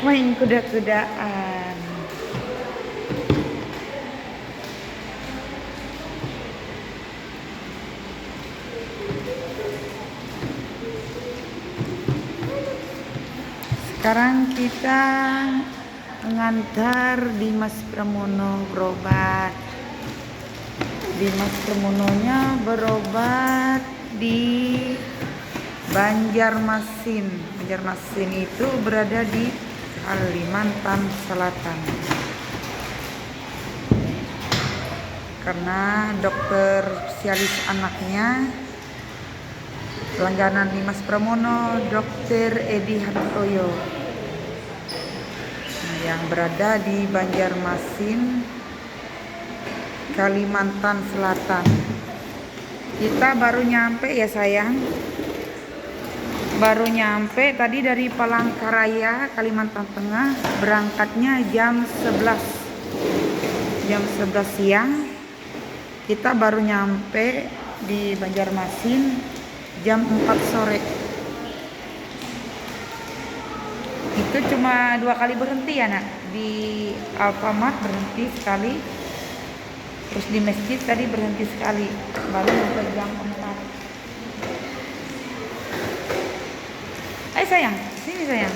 Main kuda-kudaan. Sekarang kita mengantar Dimas Pramono berobat. Dimas Pramononya berobat di Banjarmasin. Banjarmasin itu berada di Kalimantan Selatan. Karena dokter spesialis anaknya langganan Dimas Pramono, Dr. Edi Hartoyo, yang berada di Banjarmasin, Kalimantan Selatan. Kita baru nyampe ya sayang. Baru nyampe tadi dari Palangkaraya, Kalimantan Tengah. Berangkatnya jam 11. Jam 11 siang. Kita baru nyampe di Banjarmasin jam 4 sore. Itu cuma 2 kali berhenti ya nak. Di Alfamart berhenti sekali. Terus di masjid tadi berhenti sekali. Baru sampai jam 4. Ayo sayang, sini sayang.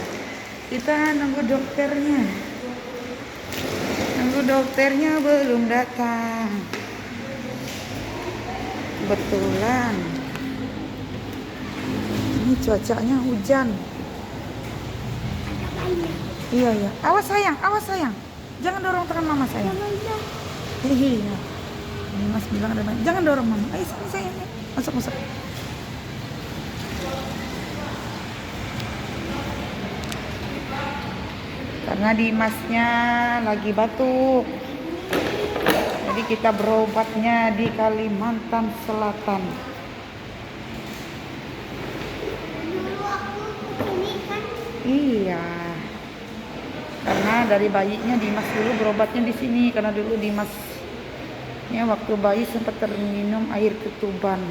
Kita nunggu dokternya. Nunggu dokternya belum datang. Kebetulan ini cuacanya hujan. Iya ya. Awas sayang, awas sayang. Jangan dorong tangan mama sayang. Hehehe. Ini Mas bilang ada banyak. Jangan dorong mama. Ayo sini sayang. Masuk masuk. Karena Dimasnya lagi batuk. Jadi kita berobatnya di Kalimantan Selatan. Iya. Karena dari bayinya Dimas dulu berobatnya di sini, karena dulu Dimasnya waktu bayi sempat terminum air ketuban.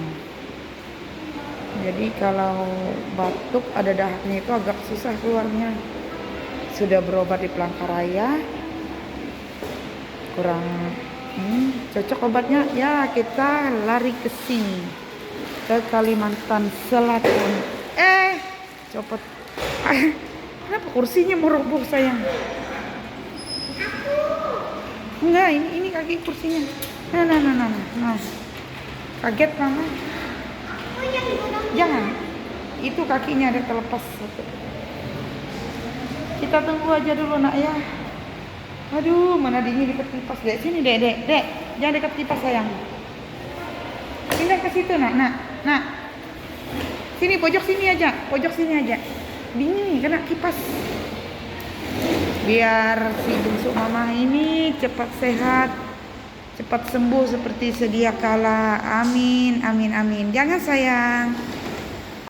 Jadi kalau batuk ada dahaknya itu agak susah keluarnya. Sudah berobat di Palangkaraya, kurang cocok obatnya, ya kita lari ke sini, ke Kalimantan Selatan. Copot. Kenapa kursinya mau roboh sayang? Enggak, ini kaki kursinya. Nah. Kaget mama. Jangan. Itu kakinya ada terlepas satu. Kita tunggu aja dulu nak ya. Aduh, mana dingin dekat kipas dek. Sini dek. Jangan dekat kipas sayang. Pindah ke situ nak. Sini pojok sini aja. Dingin nih kena kipas. Biar si bungsu mama ini cepat sehat, cepat sembuh seperti sedia kala. Amin. Jangan sayang.